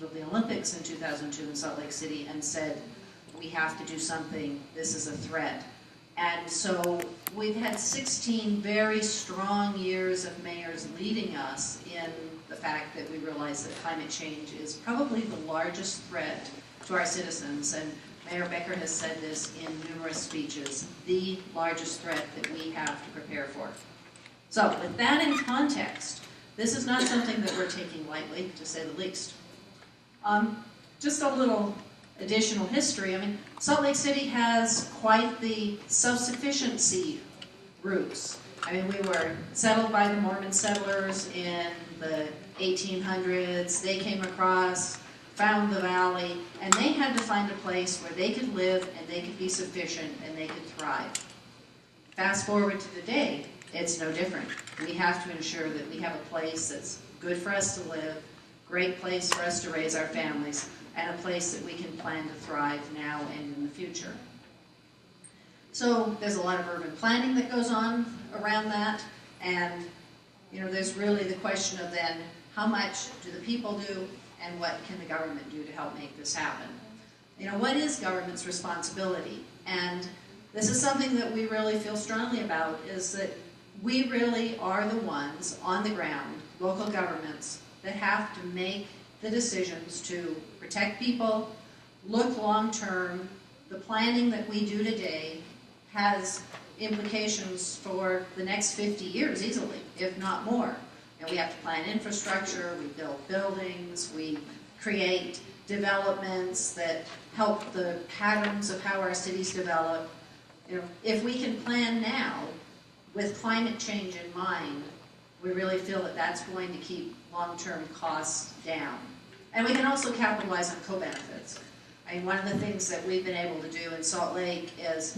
of the Olympics in 2002 in Salt Lake City and said, we have to do something, this is a threat. And so we've had 16 very strong years of mayors leading us in the fact that we realize that climate change is probably the largest threat to our citizens. And Mayor Becker has said this in numerous speeches, the largest threat that we have to prepare for. So with that in context, this is not something that we're taking lightly, to say the least. Just a little additional history. I mean, Salt Lake City has quite the self-sufficiency roots. I mean, we were settled by the Mormon settlers in the 1800s. They came across, found the valley, and they had to find a place where they could live and they could be sufficient and they could thrive. Fast forward to today, it's no different. We have to ensure that we have a place that's good for us to live, great place for us to raise our families, and a place that we can plan to thrive now and in the future. So there's a lot of urban planning that goes on around that, and there's really the question of then, how much do the people do, and what can the government do to help make this happen? What is government's responsibility? And this is something that we really feel strongly about, is that we really are the ones on the ground, local governments, that have to make the decisions to protect people, look long-term. The planning that we do today has implications for the next 50 years easily, if not more. And we have to plan infrastructure, we build buildings, we create developments that help the patterns of how our cities develop. If we can plan now with climate change in mind, we really feel that that's going to keep long-term costs down. And we can also capitalize on co-benefits. I mean, one of the things that we've been able to do in Salt Lake is,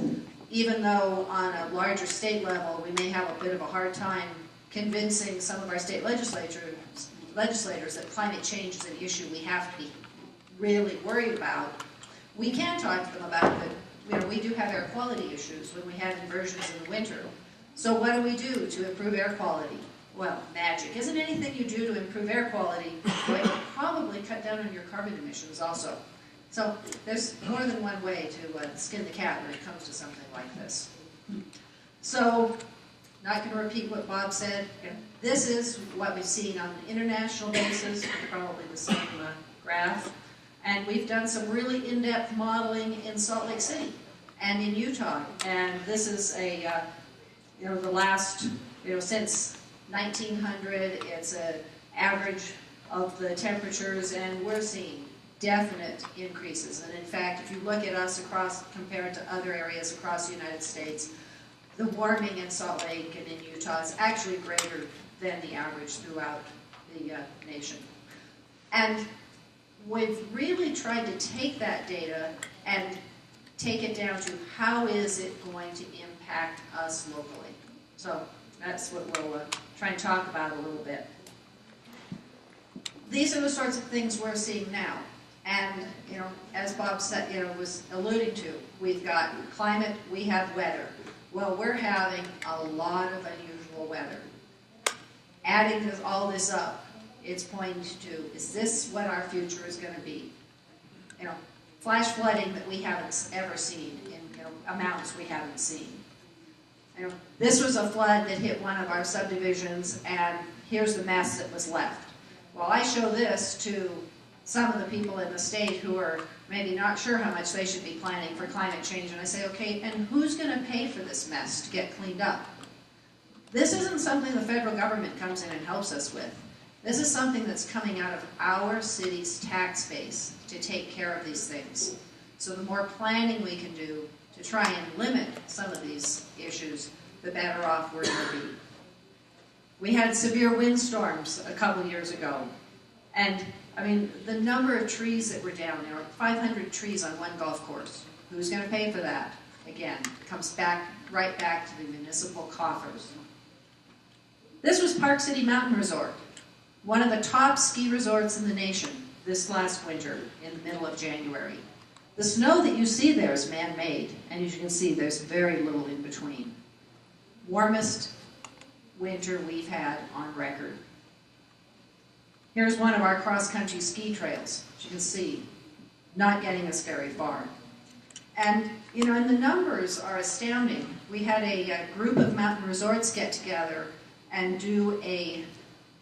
even though on a larger state level we may have a bit of a hard time convincing some of our state legislators that climate change is an issue we have to be really worried about, we can talk to them about that. We do have air quality issues when we have inversions in the winter. So what do we do to improve air quality? Well, magic. Isn't anything you do to improve air quality going to probably cut down on your carbon emissions also? So there's more than one way to skin the cat when it comes to something like this. So, not going to repeat what Bob said. This is what we've seen on an international basis, probably the same graph. And we've done some really in-depth modeling in Salt Lake City and in Utah. And this is the last, since 1900, it's an average of the temperatures, and we're seeing definite increases. And in fact, if you look at us compared to other areas across the United States, the warming in Salt Lake and in Utah is actually greater than the average throughout the nation. And we've really tried to take that data and take it down to how is it going to impact us locally. So that's what we'll try and talk about a little bit. These are the sorts of things we're seeing now. And, as Bob said, was alluding to, we've got climate, we have weather. Well, we're having a lot of unusual weather. Adding all this up, it's pointing to, is this what our future is going to be? Flash flooding that we haven't ever seen in amounts we haven't seen. This was a flood that hit one of our subdivisions, and here's the mess that was left. Well, I show this to some of the people in the state who are maybe not sure how much they should be planning for climate change, and I say, okay, and who's going to pay for this mess to get cleaned up? This isn't something the federal government comes in and helps us with. This is something that's coming out of our city's tax base to take care of these things. So the more planning we can do to try and limit some of these issues, the better off we're going to be. We had severe windstorms a couple years ago, and the number of trees that were down there, 500 trees on one golf course. Who's going to pay for that? Again, it comes right back to the municipal coffers. This was Park City Mountain Resort, one of the top ski resorts in the nation this last winter in the middle of January. The snow that you see there is man-made, and as you can see, there's very little in between. Warmest winter we've had on record. Here's one of our cross-country ski trails, as you can see, not getting us very far. And, and the numbers are astounding. We had a group of mountain resorts get together and do an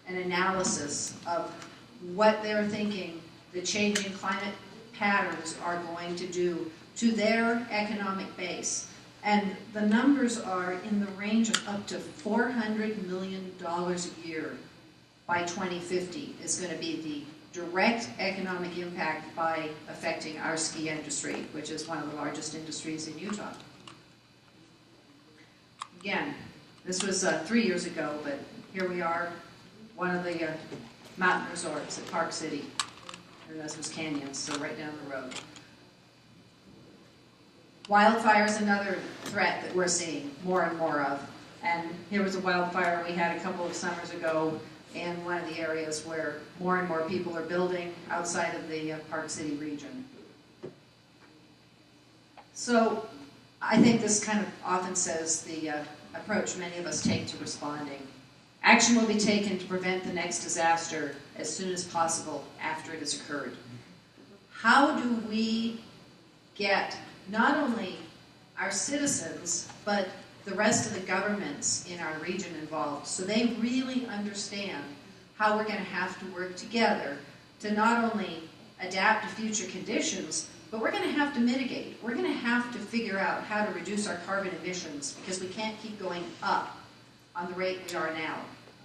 analysis of what they're thinking the changing climate patterns are going to do to their economic base. And the numbers are in the range of up to $400 million a year by 2050 is going to be the direct economic impact by affecting our ski industry, which is one of the largest industries in Utah. Again, this was 3 years ago, but here we are, one of the mountain resorts at Park City, Erasmus Canyon, so right down the road. Wildfire is another threat that we're seeing more and more of. And here was a wildfire we had a couple of summers ago in one of the areas where more and more people are building outside of the Park City region. So I think this kind of often says the approach many of us take to responding. Action will be taken to prevent the next disaster as soon as possible after it has occurred. How do we get not only our citizens, but the rest of the governments in our region involved, so they really understand how we're going to have to work together to not only adapt to future conditions, but we're going to have to mitigate. We're going to have to figure out how to reduce our carbon emissions because we can't keep going up on the rate we are now.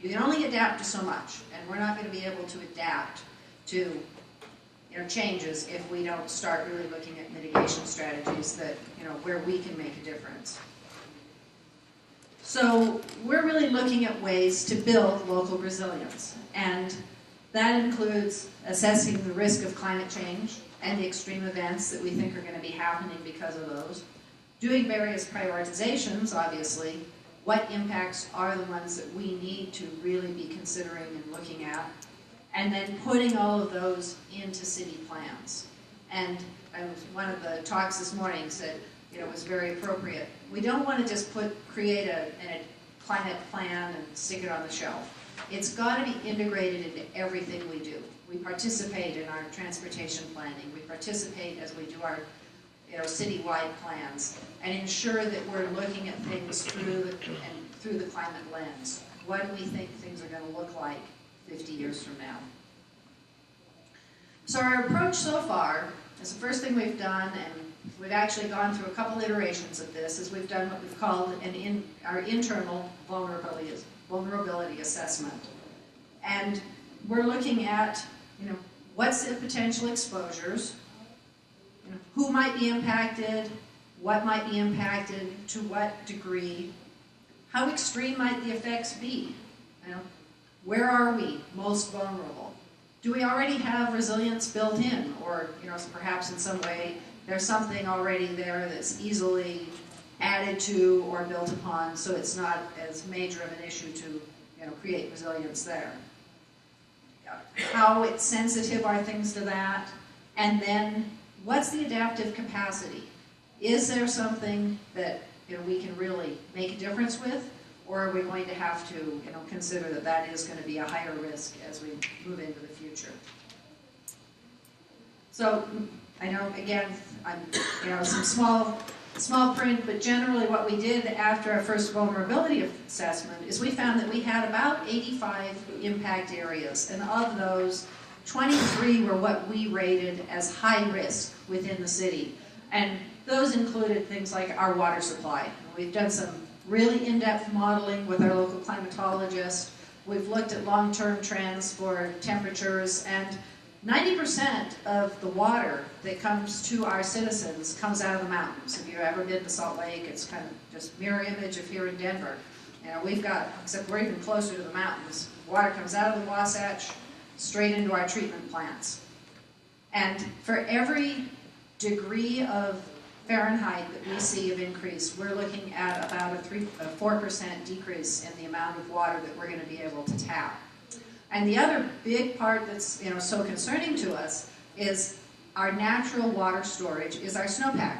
You can only adapt to so much, and we're not going to be able to adapt to changes if we don't start really looking at mitigation strategies that, where we can make a difference. So we're really looking at ways to build local resilience, and that includes assessing the risk of climate change and the extreme events that we think are going to be happening because of those, doing various prioritizations, obviously, what impacts are the ones that we need to really be considering and looking at, and then putting all of those into city plans. And one of the talks this morning said, was very appropriate. We don't want to just create a climate plan and stick it on the shelf. It's got to be integrated into everything we do. We participate in our transportation planning. We participate as we do our citywide plans and ensure that we're looking at things through the climate lens. What do we think things are going to look like 50 years from now? So our approach so far is the first thing we've done, and we've actually gone through a couple iterations of this, is we've done what we've called our internal vulnerability assessment. And we're looking at, what's the potential exposures, who might be impacted, what might be impacted, to what degree, how extreme might the effects be, where are we most vulnerable? Do we already have resilience built in, or perhaps in some way there's something already there that's easily added to or built upon, so it's not as major of an issue to create resilience there. How sensitive are things to that? And then what's the adaptive capacity? Is there something that we can really make a difference with, or are we going to have to consider that is going to be a higher risk as we move into the future? So I know, again, some small print, but generally what we did after our first vulnerability assessment is we found that we had about 85 impact areas, and of those, 23 were what we rated as high risk within the city. And those included things like our water supply. We've done some really in-depth modeling with our local climatologist. We've looked at long-term trends for temperatures, and 90% of the water that comes to our citizens comes out of the mountains. If you've ever been to Salt Lake, it's kind of just mirror image of here in Denver. We've got, except we're even closer to the mountains, water comes out of the Wasatch straight into our treatment plants. And for every degree of Fahrenheit that we see of increase, we're looking at about a 4% decrease in the amount of water that we're going to be able to tap. And the other big part that's so concerning to us is our natural water storage is our snowpack,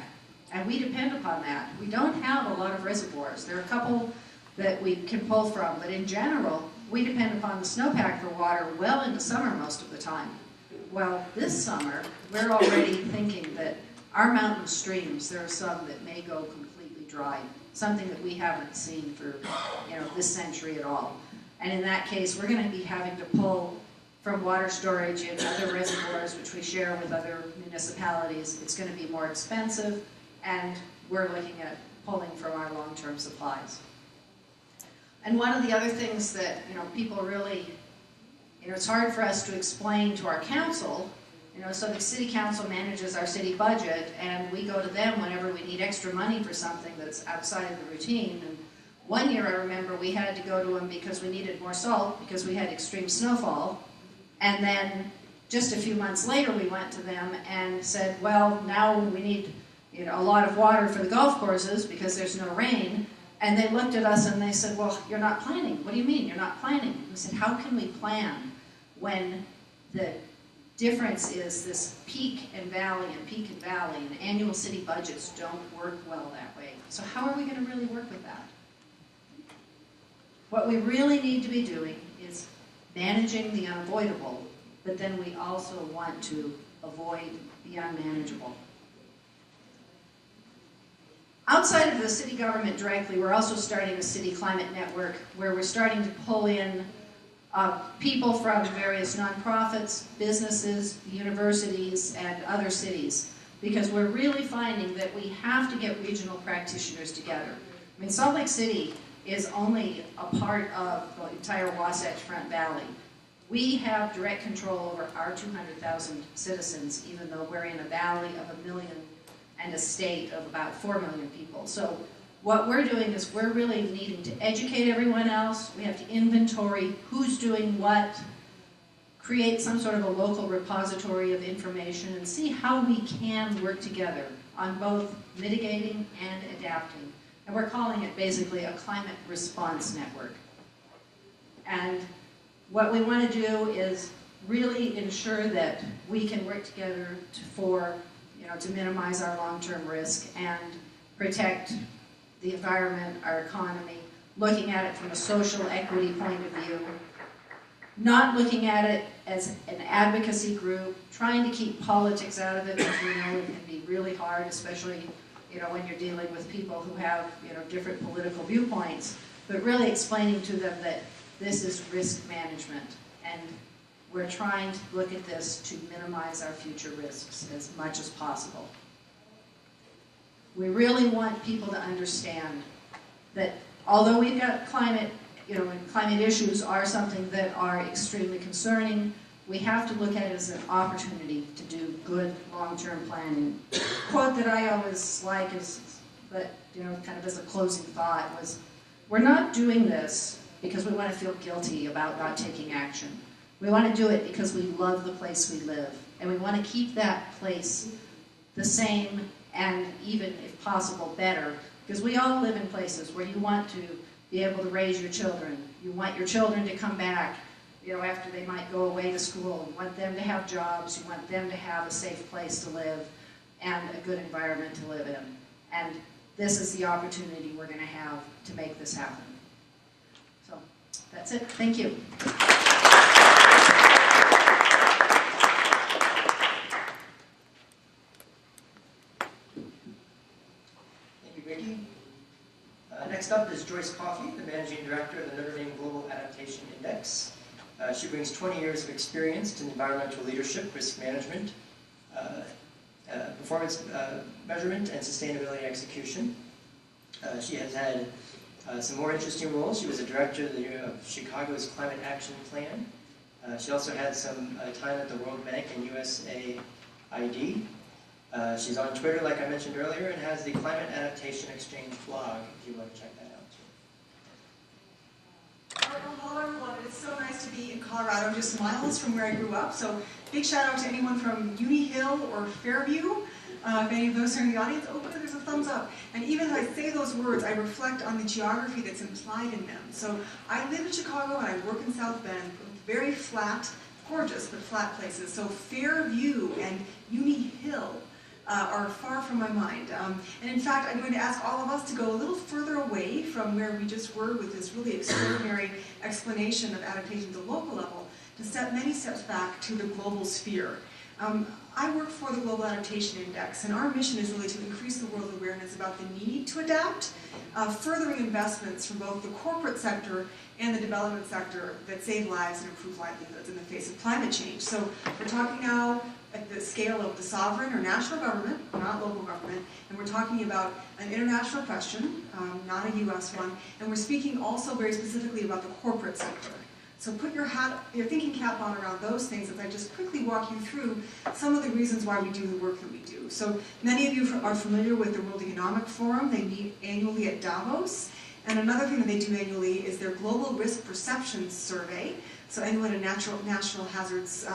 and we depend upon that. We don't have a lot of reservoirs. There are a couple that we can pull from, but in general, we depend upon the snowpack for water well into summer most of the time. Well, this summer, we're already thinking that our mountain streams, there are some that may go completely dry, something that we haven't seen for, this century at all. And in that case, we're going to be having to pull from water storage in other reservoirs, which we share with other municipalities. It's going to be more expensive, and we're looking at pulling from our long-term supplies. And one of the other things that, people really, it's hard for us to explain to our council, so the city council manages our city budget, and we go to them whenever we need extra money for something that's outside of the routine. And one year I remember we had to go to them because we needed more salt because we had extreme snowfall. And then just a few months later we went to them and said, well, now we need a lot of water for the golf courses because there's no rain. And they looked at us and they said, well, you're not planning. What do you mean you're not planning? We said, how can we plan when the difference is this peak and valley, and annual city budgets don't work well that way. So how are we going to really work with that? What we really need to be doing is managing the unavoidable, but then we also want to avoid the unmanageable. Outside of the city government directly, we're also starting a city climate network where we're starting to pull in people from various nonprofits, businesses, universities, and other cities, because we're really finding that we have to get regional practitioners together. I mean, Salt Lake City is only a part of the entire Wasatch Front Valley. We have direct control over our 200,000 citizens, even though we're in a valley of 1 million and a state of about 4 million people. So what we're doing is we're really needing to educate everyone else. We have to inventory who's doing what, create some sort of a local repository of information, and see how we can work together on both mitigating and adapting. And we're calling it basically a climate response network. And what we want to do is really ensure that we can work together to minimize our long-term risk and protect the environment, our economy, looking at it from a social equity point of view, not looking at it as an advocacy group, trying to keep politics out of it, because we know it can be really hard, especially when you're dealing with people who have different political viewpoints, but really explaining to them that this is risk management, and we're trying to look at this to minimize our future risks as much as possible. We really want people to understand that although we've got climate, and climate issues are something that are extremely concerning, we have to look at it as an opportunity to do good long-term planning. The quote that I always like is, but kind of as a closing thought, was, we're not doing this because we want to feel guilty about not taking action. We want to do it because we love the place we live, and we want to keep that place the same and even, if possible, better, because we all live in places where you want to be able to raise your children. You want your children to come back, after they might go away to school. You want them to have jobs. You want them to have a safe place to live and a good environment to live in. And this is the opportunity we're going to have to make this happen. So that's it. Thank you. Next up is Joyce Coffey, the Managing Director of the Notre Dame Global Adaptation Index. She brings 20 years of experience in environmental leadership, risk management, performance measurement, and sustainability execution. She has had some more interesting roles. She was a director of Chicago's Climate Action Plan. She also had some time at the World Bank and USAID. She's on Twitter, like I mentioned earlier, and has the Climate Adaptation Exchange blog, if you want to check that out too. Hello everyone, it's so nice to be in Colorado, just miles from where I grew up. So big shout out to anyone from Uni Hill or Fairview. If any of those are in the audience, oh good, there's a thumbs up. And even as I say those words, I reflect on the geography that's implied in them. So I live in Chicago and I work in South Bend, very flat, gorgeous, but flat places. So Fairview and Uni Hill are far from my mind. And in fact, I'm going to ask all of us to go a little further away from where we just were with this really extraordinary explanation of adaptation at the local level, to step many steps back to the global sphere. I work for the Global Adaptation Index, and our mission is really to increase the world's awareness about the need to adapt, furthering investments from both the corporate sector and the development sector that save lives and improve livelihoods in the face of climate change. So we're talking now at the scale of the sovereign or national government, not local government, and we're talking about an international question, not a US one, and we're speaking also very specifically about the corporate sector. So put your thinking cap on around those things as I just quickly walk you through some of the reasons why we do the work that we do. So many of you are familiar with the World Economic Forum. They meet annually at Davos. And another thing that they do annually is their Global Risk Perception Survey. So anyone in national hazards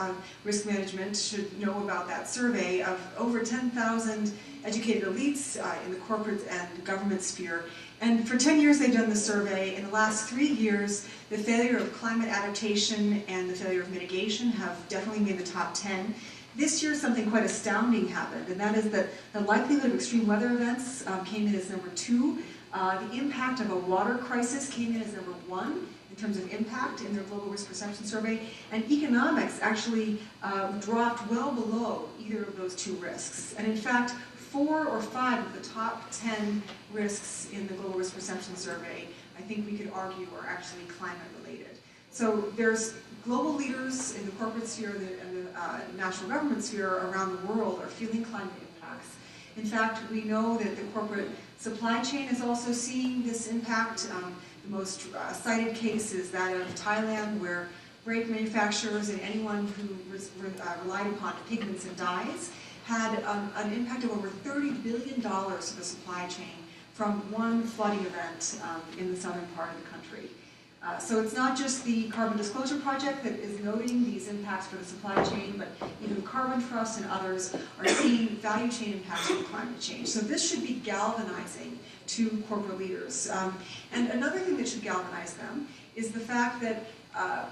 risk management should know about that survey of over 10,000 educated elites in the corporate and government sphere. And for 10 years they've done the survey. In the last 3 years, the failure of climate adaptation and the failure of mitigation have definitely made the top 10. This year something quite astounding happened, and that is that the likelihood of extreme weather events came in as number 2. The impact of a water crisis came in as number 1 in terms of impact in their Global Risk Perception Survey, and economics actually dropped well below either of those 2 risks. And in fact, 4 or 5 of the top 10 risks in the Global Risk Perception Survey, I think we could argue, are actually climate related. So there's global leaders in the corporate sphere and the national government sphere around the world are feeling climate impacts. In fact, we know that the corporate supply chain is also seeing this impact. The most cited case is that of Thailand, where brake manufacturers and anyone who relied upon pigments and dyes had an impact of over $30 billion to the supply chain from one flooding event in the southern part of the country. So it's not just the Carbon Disclosure Project that is noting these impacts for the supply chain, but even Carbon Trust and others are seeing value chain impacts of climate change. So this should be galvanizing to corporate leaders. And another thing that should galvanize them is the fact that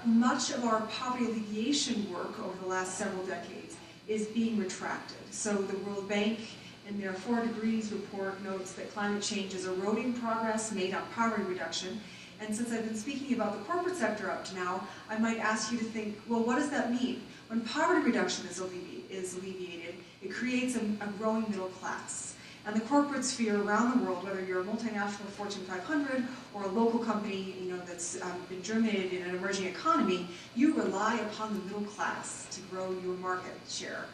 much of our poverty alleviation work over the last several decades is being retracted. So the World Bank in their 4 Degrees report notes that climate change is eroding progress made on poverty reduction. And since I've been speaking about the corporate sector up to now, I might ask you to think, well, what does that mean? When poverty reduction is alleviated, it creates a growing middle class. And the corporate sphere around the world, whether you're a multinational Fortune 500 or a local company, that's been germinated in an emerging economy, you rely upon the middle class to grow your market share.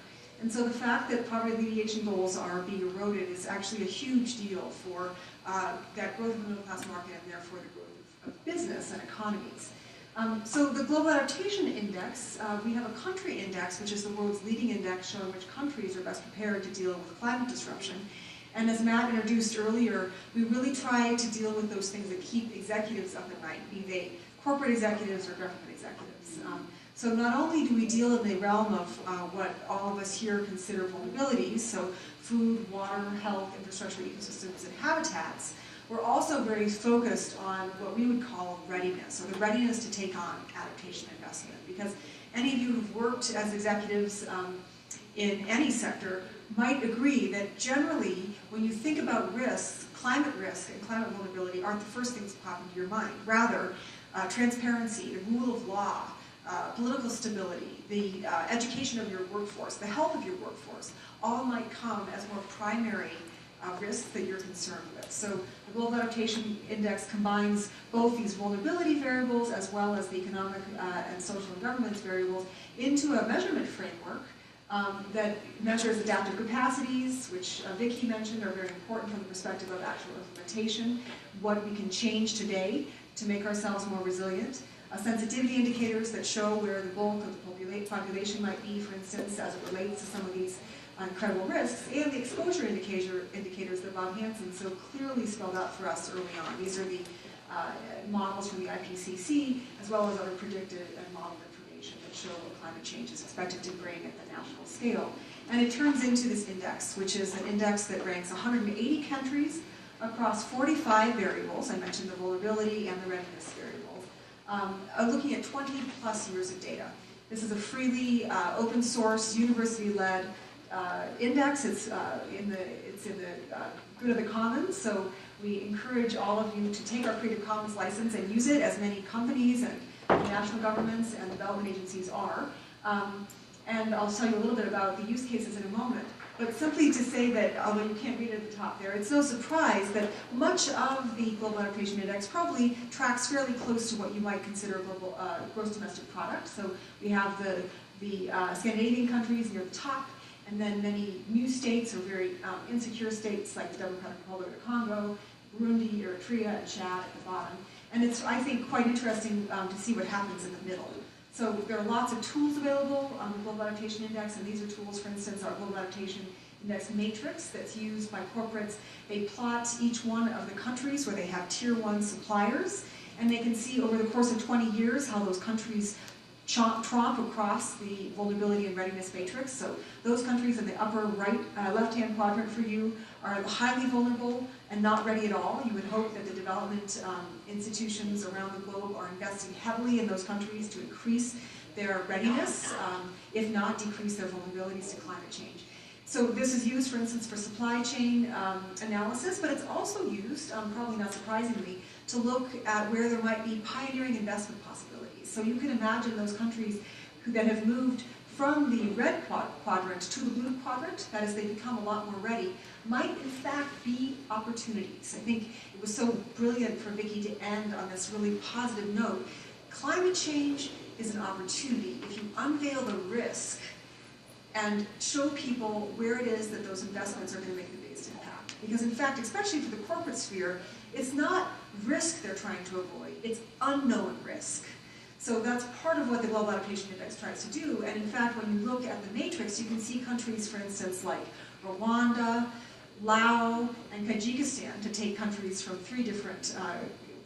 And so the fact that poverty alleviation goals are being eroded is actually a huge deal for that growth of the middle class market and therefore the growth of business and economies. So the Global Adaptation Index, we have a country index, which is the world's leading index showing which countries are best prepared to deal with climate disruption. And as Matt introduced earlier, we really try to deal with those things that keep executives up at night, be they corporate executives or government executives. So not only do we deal in the realm of what all of us here consider vulnerabilities, so food, water, health, infrastructure, ecosystems, and habitats, we're also very focused on what we would call readiness, or the readiness to take on adaptation investment. Because any of you who've worked as executives in any sector might agree that generally, when you think about risks, climate risk and climate vulnerability aren't the first things that pop into your mind. Rather, transparency, the rule of law, political stability, the education of your workforce, the health of your workforce, all might come as more primary risks that you're concerned with. So the Global Adaptation Index combines both these vulnerability variables as well as the economic and social and governance variables into a measurement framework that measures adaptive capacities, which Vicki mentioned are very important from the perspective of actual implementation, what we can change today to make ourselves more resilient, sensitivity indicators that show where the bulk of the population might be, for instance, as it relates to some of these incredible risks, and the exposure indicators that Bob Hansen so clearly spelled out for us early on. These are the models from the IPCC, as well as other predicted and modeled information that show what climate change is expected to bring at the national scale. And it turns into this index, which is an index that ranks 180 countries across 45 variables. I mentioned the vulnerability and the readiness variables, looking at 20 plus years of data. This is a freely open source, university-led index. It's in the good of the commons, so we encourage all of you to take our Creative Commons license and use it, as many companies and national governments and development agencies are. And I'll tell you a little bit about the use cases in a moment. But simply to say that, although you can't read it at the top there, it's no surprise that much of the Global Adaptation Index probably tracks fairly close to what you might consider a global gross domestic product. So we have the Scandinavian countries near the top, and then many new states or very insecure states like the Democratic Republic of Congo, Burundi, Eritrea, and Chad at the bottom. And it's, I think, quite interesting to see what happens in the middle. So there are lots of tools available on the Global Adaptation Index, and these are tools, for instance, our Global Adaptation Index matrix that's used by corporates. They plot each one of the countries where they have tier 1 suppliers, and they can see over the course of 20 years how those countries tromp across the vulnerability and readiness matrix. So those countries in the upper right, left-hand quadrant for you are highly vulnerable and not ready at all. You would hope that the development institutions around the globe are investing heavily in those countries to increase their readiness, if not decrease their vulnerabilities to climate change. So this is used, for instance, for supply chain analysis, but it's also used, probably not surprisingly, to look at where there might be pioneering investment possibilities. So you can imagine those countries that have moved from the red quadrant to the blue quadrant, that is, they become a lot more ready, might in fact be opportunities. I think it was so brilliant for Vicki to end on this really positive note. Climate change is an opportunity if you unveil the risk and show people where it is that those investments are going to make the biggest impact. Because in fact, especially for the corporate sphere, it's not risk they're trying to avoid, it's unknown risk. So that's part of what the Global Adaptation Index tries to do. And in fact, when you look at the matrix, you can see countries, for instance, like Rwanda, Laos, and Kyrgyzstan, to take countries from 3 different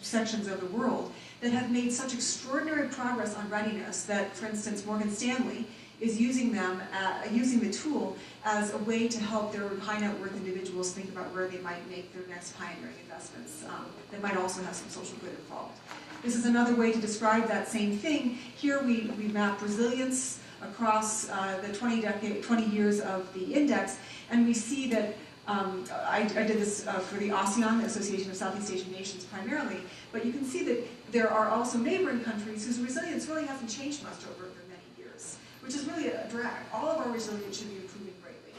sections of the world, that have made such extraordinary progress on readiness that, for instance, Morgan Stanley is using the tool as a way to help their high net worth individuals think about where they might make their next pioneering investments that might also have some social good involved. This is another way to describe that same thing. Here we map resilience across the 20 years of the index, and we see that I did this for the ASEAN, the Association of Southeast Asian Nations primarily, but you can see that there are also neighboring countries whose resilience really hasn't changed much over many years, which is really a drag. All of our resilience should be improving greatly.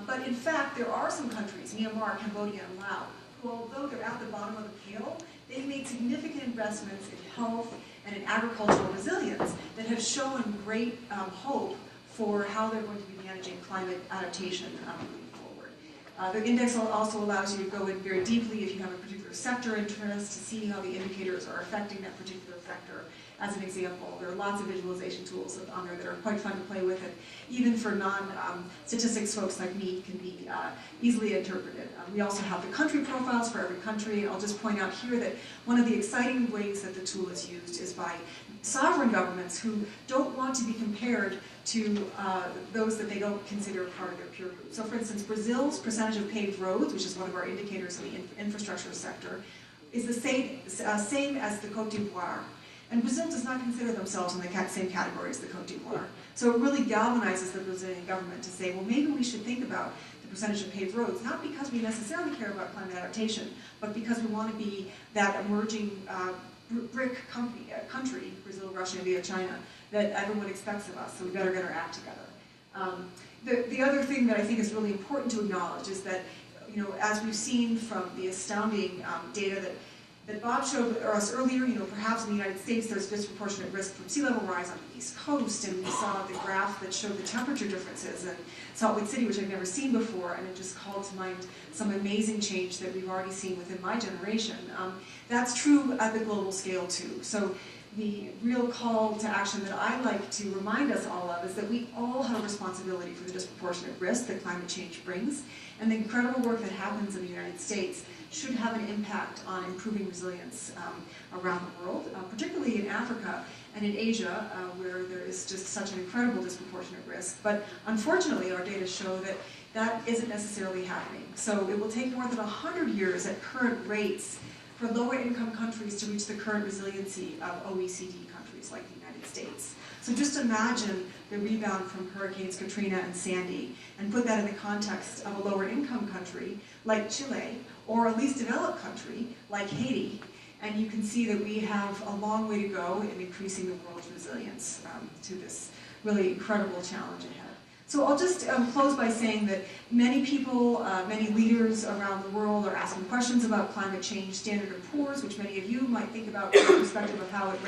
But in fact, there are some countries, Myanmar, Cambodia, and Laos, who, although they're at the bottom of the scale, they've made significant investments in health and in agricultural resilience that have shown great hope for how they're going to be managing climate adaptation moving forward. The index also allows you to go in very deeply if you have a particular sector interest to see how the indicators are affecting that particular sector. As an example, there are lots of visualization tools on there that are quite fun to play with, and even for non-statistics folks like me, can be easily interpreted. We also have the country profiles for every country, and I'll just point out here that one of the exciting ways that the tool is used is by sovereign governments who don't want to be compared to those that they don't consider part of their peer group. So for instance, Brazil's percentage of paved roads, which is one of our indicators in the infrastructure sector, is the same as the Côte d'Ivoire. And Brazil does not consider themselves in the same category as the Côte d'Ivoire. So it really galvanizes the Brazilian government to say, well, maybe we should think about the percentage of paved roads, not because we necessarily care about climate adaptation, but because we want to be that emerging BRIC country, Brazil, Russia, India, China, that everyone expects of us, so we better get our act together. The other thing that I think is really important to acknowledge is that, as we've seen from the astounding data that Bob showed us earlier, perhaps in the United States there's disproportionate risk from sea level rise on the East Coast, and we saw the graph that showed the temperature differences in Salt Lake City, which I've never seen before, and it just called to mind some amazing change that we've already seen within my generation. That's true at the global scale too. So the real call to action that I like to remind us all of is that we all have a responsibility for the disproportionate risk that climate change brings, and the incredible work that happens in the United States should have an impact on improving resilience around the world, particularly in Africa and in Asia, where there is just such an incredible disproportionate risk. But unfortunately, our data show that that isn't necessarily happening. So it will take more than 100 years at current rates for lower income countries to reach the current resiliency of OECD countries like the United States. So just imagine the rebound from Hurricanes Katrina and Sandy, and put that in the context of a lower income country like Chile, or a least developed country like Haiti, and you can see that we have a long way to go in increasing the world's resilience to this really incredible challenge ahead. So I'll just close by saying that many people, many leaders around the world are asking questions about climate change. Standard & Poor's, which many of you might think about from the perspective of how it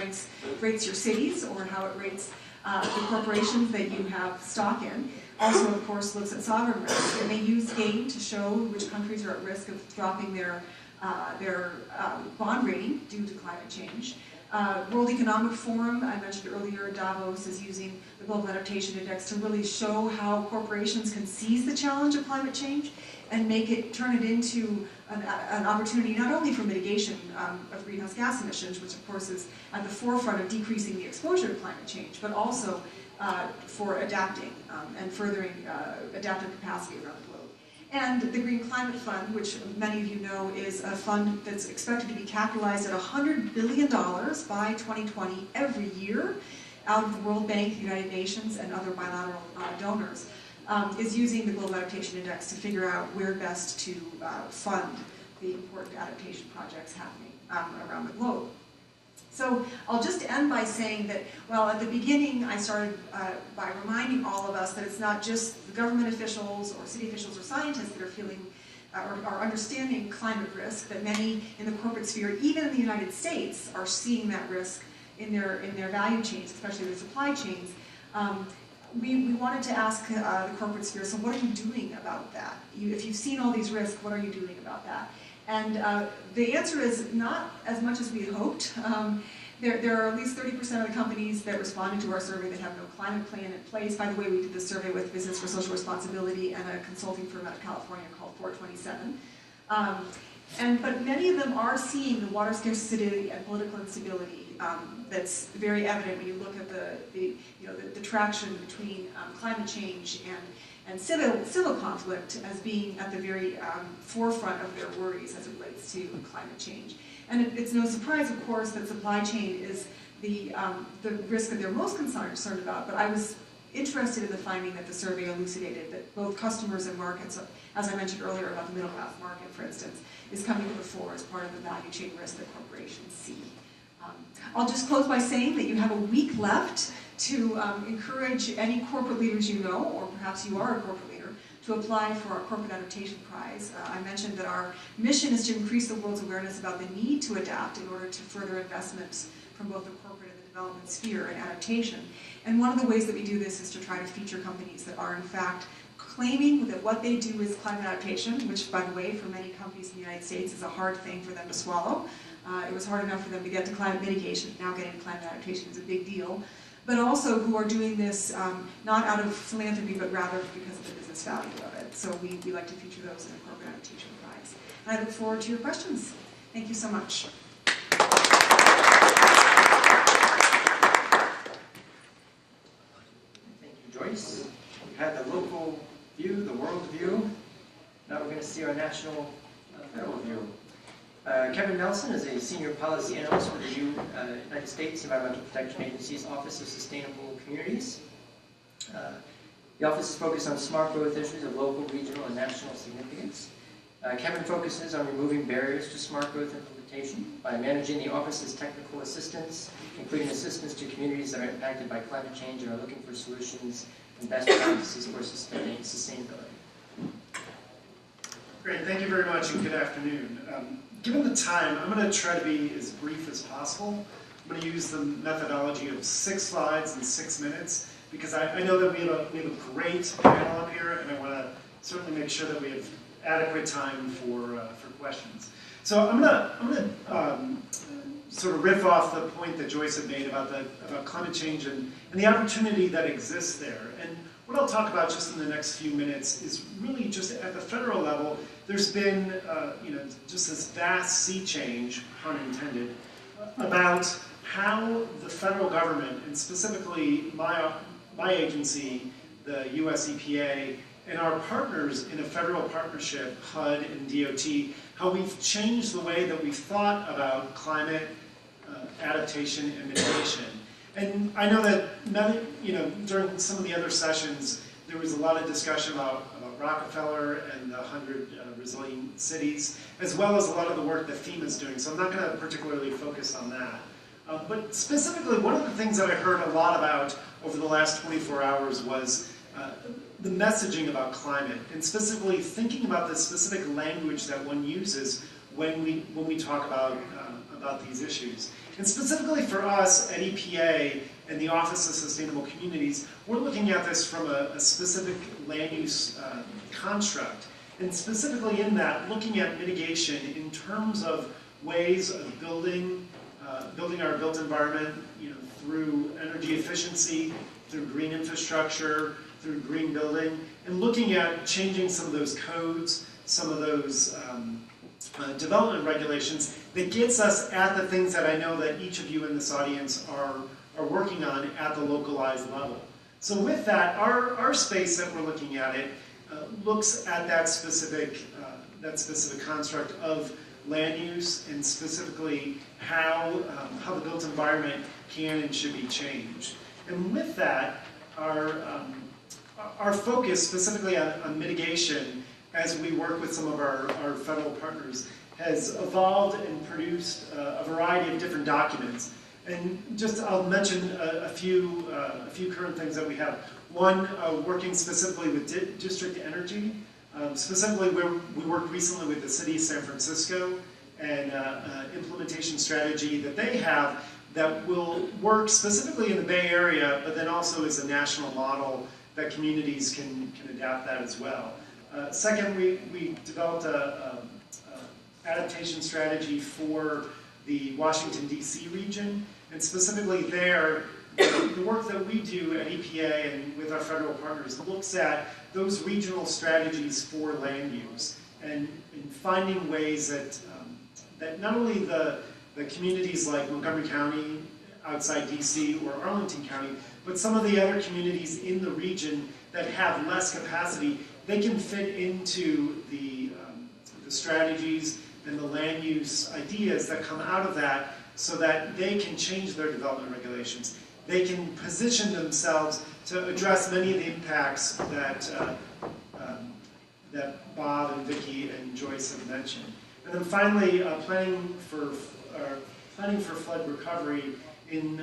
rates your cities or how it rates the corporations that you have stock in, also of course looks at sovereign risk. And they use GAIN to show which countries are at risk of dropping their bond rating due to climate change. World Economic Forum, I mentioned earlier, Davos is using the Global Adaptation Index to really show how corporations can seize the challenge of climate change and turn it into an opportunity not only for mitigation of greenhouse gas emissions, which of course is at the forefront of decreasing the exposure to climate change, but also for adapting and furthering adaptive capacity around the globe. And the Green Climate Fund, which many of you know is a fund that's expected to be capitalized at $100 billion by 2020 every year out of the World Bank, the United Nations, and other bilateral donors, is using the Global Adaptation Index to figure out where best to fund the important adaptation projects happening around the globe. So I'll just end by saying that, well, at the beginning I started by reminding all of us that it's not just the government officials or city officials or scientists that are feeling or are understanding climate risk, that many in the corporate sphere, even in the United States, are seeing that risk in their value chains, especially the supply chains. We wanted to ask the corporate sphere, so what are you doing about that? If you've seen all these risks, what are you doing about that? And the answer is not as much as we had hoped. There are at least 30% of the companies that responded to our survey that have no climate plan in place. By the way, we did this survey with Business for Social Responsibility and a consulting firm out of California called 427. But many of them are seeing the water scarcity and political instability that's very evident when you look at the traction between climate change and civil conflict as being at the very forefront of their worries as it relates to climate change. And it's no surprise, of course, that supply chain is the risk that they're most concerned about, but I was interested in the finding that the survey elucidated that both customers and markets, as I mentioned earlier about the middle class market, for instance, is coming to the fore as part of the value chain risk that corporations see. I'll just close by saying that you have a week left to encourage any corporate leaders you know, or perhaps you are a corporate leader, to apply for our Corporate Adaptation Prize. I mentioned that our mission is to increase the world's awareness about the need to adapt in order to further investments from both the corporate and the development sphere in adaptation. And one of the ways that we do this is to try to feature companies that are in fact claiming that what they do is climate adaptation, which by the way, for many companies in the United States is a hard thing for them to swallow. It was hard enough for them to get to climate mitigation. Now getting to climate adaptation is a big deal. But also who are doing this not out of philanthropy, but rather because of the business value of it. So we like to feature those in the Corporate Adaptation Prize. And I look forward to your questions. Thank you so much. Thank you, Joyce. We had the local view, the world view. Now we're going to see our national federal view. Kevin Nelson is a senior policy analyst for the United States Environmental Protection Agency's Office of Sustainable Communities. The office is focused on smart growth issues of local, regional, and national significance. Kevin focuses on removing barriers to smart growth implementation by managing the office's technical assistance, including assistance to communities that are impacted by climate change and are looking for solutions and best practices for sustainability. Great, thank you very much and good afternoon. Given the time, I'm going to try to be as brief as possible. I'm going to use the methodology of 6 slides in 6 minutes because I know that we have a great panel up here and I want to certainly make sure that we have adequate time for questions. So I'm going to sort of riff off the point that Joyce had made about climate change and the opportunity that exists there. And what I'll talk about just in the next few minutes is really just at the federal level, there's been just this vast sea change, pun intended, about how the federal government, and specifically my agency, the US EPA, and our partners in a federal partnership, HUD and DOT, how we've changed the way that we've thought about climate adaptation and mitigation. And I know that during some of the other sessions, there was a lot of discussion about Rockefeller and the 100 resilient cities, as well as a lot of the work that FEMA's doing. So I'm not going to particularly focus on that. But specifically, one of the things that I heard a lot about over the last 24 hours was the messaging about climate, and specifically thinking about the specific language that one uses when we talk about these issues. And specifically for us at EPA and the Office of Sustainable Communities, we're looking at this from a specific land use construct. And specifically in that, looking at mitigation in terms of ways of building our built environment, through energy efficiency, through green infrastructure, through green building, and looking at changing some of those codes, some of those development regulations that gets us at the things that I know that each of you in this audience are working on at the localized level. So with that, our space that we're looking at looks at that specific construct of land use, and specifically how the built environment can and should be changed. And with that, our focus specifically on mitigation, as we work with some of our federal partners, has evolved and produced a variety of different documents. And I'll mention a few current things that we have. One, working specifically with district energy. Specifically, we worked recently with the city of San Francisco and implementation strategy that they have that will work specifically in the Bay Area, but then also as a national model that communities can adapt that as well. Second, we developed a adaptation strategy for the Washington, D.C. region, and specifically there, the work that we do at EPA and with our federal partners looks at those regional strategies for land use and finding ways that not only the communities like Montgomery County outside DC or Arlington County, but some of the other communities in the region that have less capacity, they can fit into the strategies and the land use ideas that come out of that so that they can change their development regulations. They can position themselves to address many of the impacts that Bob and Vicki and Joyce have mentioned. And then finally, planning for flood recovery in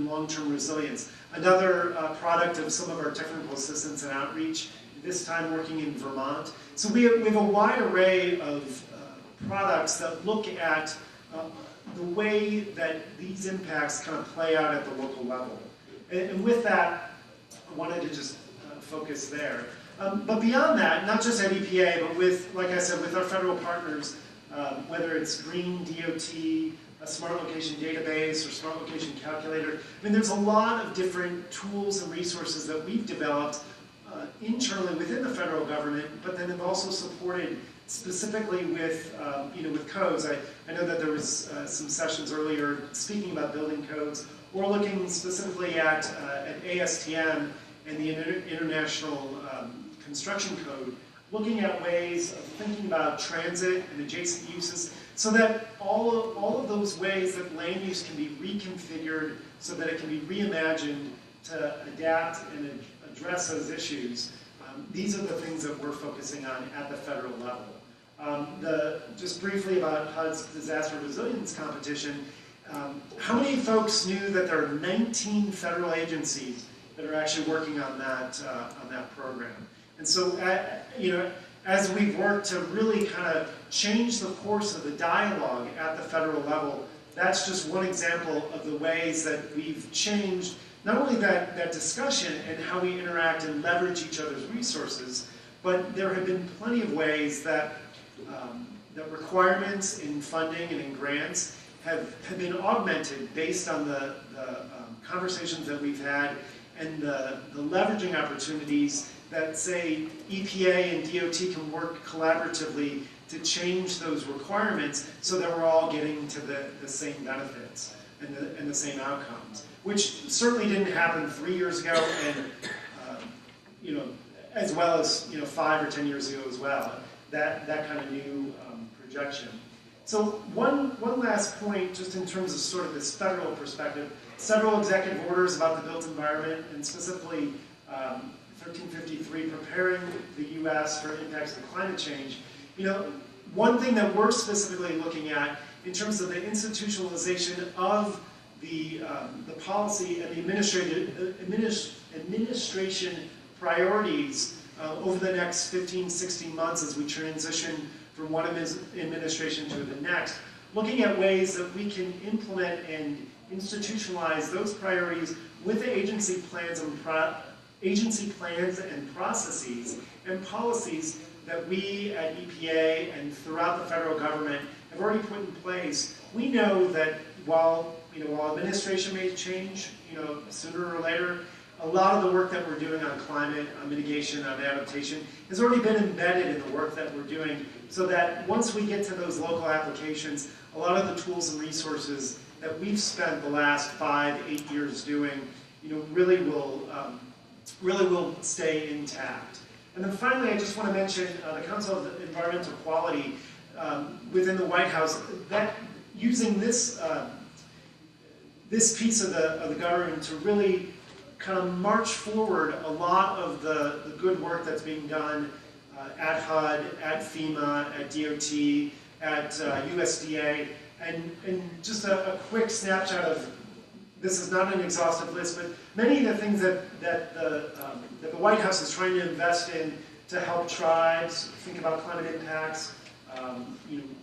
long-term resilience. Another product of some of our technical assistance and outreach, this time working in Vermont. So we have a wide array of products that look at the way that these impacts kind of play out at the local level. And with that, I wanted to just focus there. But beyond that, not just at EPA, but with, like I said, with our federal partners, whether it's Green DOT, a smart location database, or smart location calculator. I mean, there's a lot of different tools and resources that we've developed internally within the federal government, but then have also supported specifically with, with codes. I know that there was some sessions earlier speaking about building codes, or looking specifically at ASTM and the International Construction Code, looking at ways of thinking about transit and adjacent uses, so that all of those ways that land use can be reconfigured so that it can be reimagined to adapt and address those issues. These are the things that we're focusing on at the federal level. Just briefly about HUD's disaster resilience competition, how many folks knew that there are 19 federal agencies that are actually working on that program? And so, as we've worked to really kind of change the course of the dialogue at the federal level, that's just one example of the ways that we've changed not only that discussion and how we interact and leverage each other's resources, but there have been plenty of ways that requirements in funding and in grants have been augmented based on the conversations that we've had and the leveraging opportunities that, say, EPA and DOT can work collaboratively to change those requirements so that we're all getting to the same benefits and the same outcomes, which certainly didn't happen 3 years ago, and as well as 5 or 10 years ago as well. That kind of new projection. So one last point, just in terms of sort of this federal perspective. several executive orders about the built environment, and specifically 1353, preparing the U.S. for impacts of climate change. You know, one thing that we're specifically looking at in terms of the institutionalization of the policy and the administration priorities over the next 15, 16 months as we transition from one administration to the next, looking at ways that we can implement and institutionalize those priorities with the agency plans and processes and policies that we at EPA and throughout the federal government have already put in place. We know that while administration may change, sooner or later, a lot of the work that we're doing on climate, on mitigation, on adaptation has already been embedded in the work that we're doing, so that once we get to those local applications, a lot of the tools and resources that we've spent the last 5-8 years doing, really will stay intact. And then finally, I just want to mention the Council of Environmental Quality within the White House, that using this this piece of the government to really kind of march forward a lot of the good work that's being done at HUD, at FEMA, at DOT, at USDA, and just a quick snapshot of, this is not an exhaustive list, but many of the things that the White House is trying to invest in to help tribes think about climate impacts,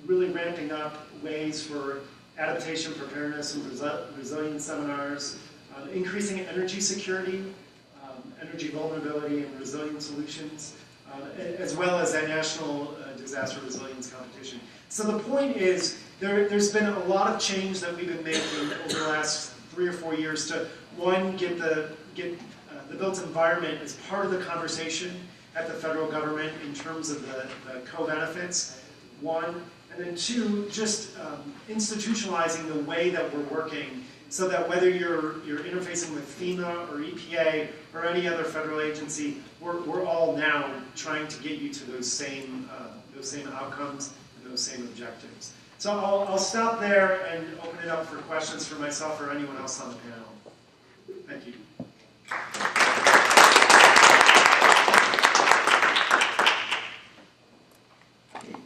really ramping up ways for adaptation, preparedness, and resilience seminars, increasing energy security, energy vulnerability, and resilient solutions, as well as that national disaster resilience competition. So the point is, there's been a lot of change that we've been making over the last 3 or 4 years to, one, get the built environment as part of the conversation at the federal government in terms of the co-benefits, one, and then two, just institutionalizing the way that we're working, so that whether you're interfacing with FEMA or EPA or any other federal agency, we're all now trying to get you to those same outcomes and those same objectives. So I'll stop there and open it up for questions for myself or anyone else on the panel. Thank you.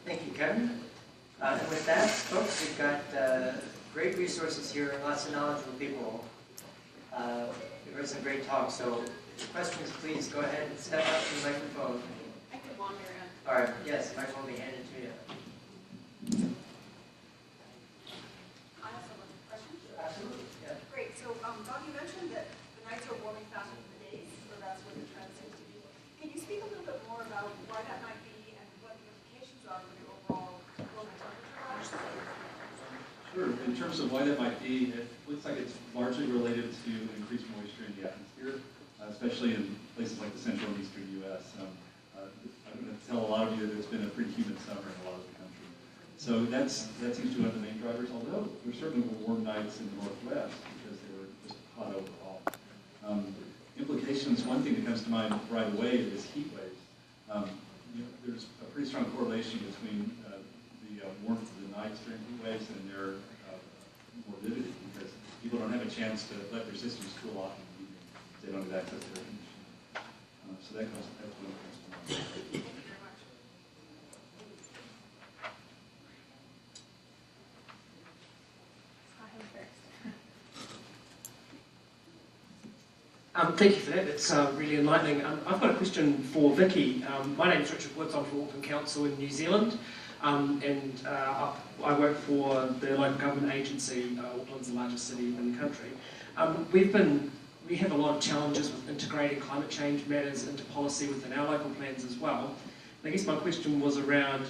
Thank you, Kevin. And with that, folks, we've got great resources here and lots of knowledgeable people. We've heard some great talks, so questions, please go ahead and step up to the microphone. I could wander in. All right, yes, the microphone will be handed to you. I have some questions. Absolutely, yeah. Great. So, Don, you mentioned that the nights are warming faster than the days, or that's what the trend seems to be. Can you speak a little bit more about why that might be and what the implications are for the overall global temperature rise? Sure. In terms of why that might be, it looks like it's largely related to increased moisture in the atmosphere, especially in places like the central and eastern U.S. I'm going to tell a lot of you that it's been a pretty humid summer in a lot of the country. So that seems to be one of the main drivers, although there certainly were warm nights in the Northwest because they were just hot overall. Implications, one thing that comes to mind right away is heat waves. There's a pretty strong correlation between the warmth of the nights during heat waves and their morbidity, because people don't have a chance to let their systems cool off in the evening. They don't have access to air conditioning. So that's one comes to mind. Thank you very much. Thank you for that. It's really enlightening. I've got a question for Vicky. My name's Richard Woods. I'm from Auckland Council in New Zealand, and I work for the local government agency. Auckland's the largest city in the country. We have a lot of challenges with integrating climate change matters into policy within our local plans as well. And I guess my question was around,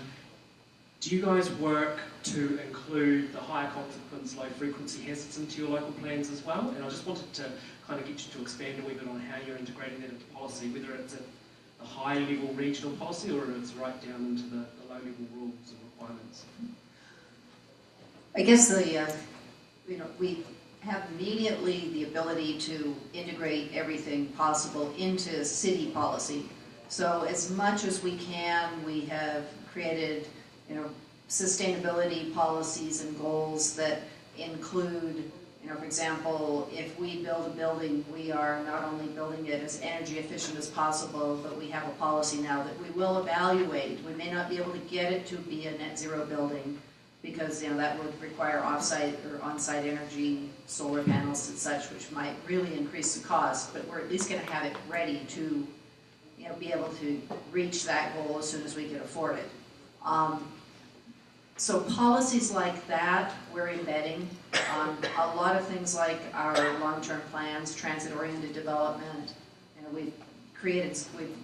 do you guys work to include the higher consequence, low frequency hazards into your local plans as well? And I just wanted to kind of get you to expand a wee bit on how you're integrating that into policy, whether it's at the high level regional policy or it's right down into the low level rules and requirements. I guess we have immediately the ability to integrate everything possible into city policy. So as much as we can, we have created, sustainability policies and goals that include, for example, if we build a building, we are not only building it as energy efficient as possible, but we have a policy now that we will evaluate. We may not be able to get it to be a net zero building because that would require off-site or on-site energy, solar panels and such, which might really increase the cost, but we're at least going to have it ready to be able to reach that goal as soon as we can afford it. So policies like that we're embedding. A lot of things like our long-term plans, transit-oriented development. We've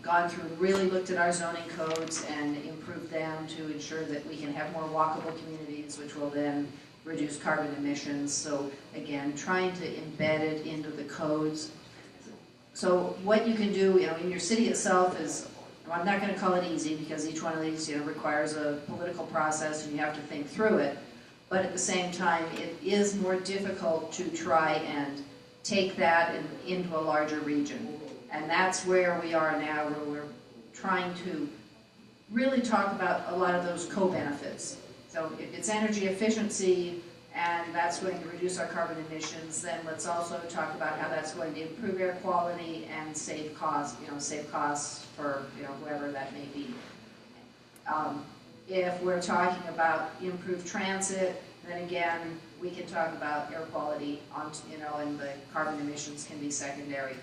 gone through and really looked at our zoning codes and improved them to ensure that we can have more walkable communities, which will then reduce carbon emissions. So again, trying to embed it into the codes. So what you can do, in your city itself is, I'm not going to call it easy because each one of these, requires a political process and you have to think through it. But at the same time, it is more difficult to try and take that into a larger region. And that's where we are now, where we're trying to really talk about a lot of those co-benefits. So if it's energy efficiency and that's going to reduce our carbon emissions, then let's also talk about how that's going to improve air quality and save costs, save costs for whoever that may be. If we're talking about improved transit, then again, we can talk about air quality and the carbon emissions can be secondary.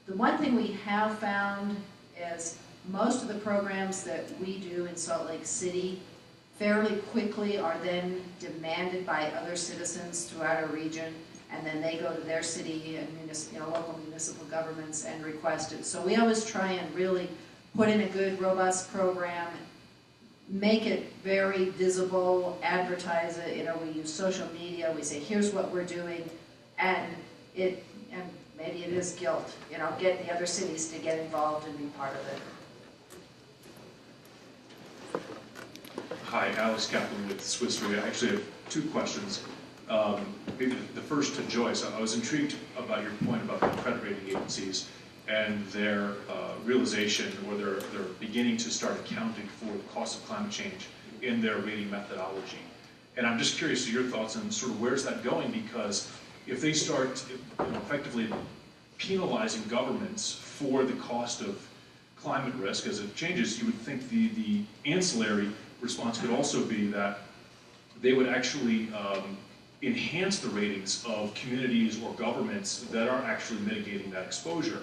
The one thing we have found is most of the programs that we do in Salt Lake City fairly quickly are then demanded by other citizens throughout our region, and then they go to their city and local municipal governments and request it. So we always try and really put in a good, robust program, make it very visible, advertise it. We use social media. We say, here's what we're doing, and maybe it is guilt. Get the other cities to get involved and be part of it. Hi, Alex Kaplan with Swiss Re. I actually have two questions. Maybe the first to Joyce. I was intrigued about your point about the credit rating agencies and their realization, or they're beginning to start accounting for the cost of climate change in their rating methodology. And I'm just curious to your thoughts on sort of where's that going, because if they start effectively penalizing governments for the cost of climate risk as it changes, you would think the ancillary response could also be that they would actually enhance the ratings of communities or governments that are actually mitigating that exposure,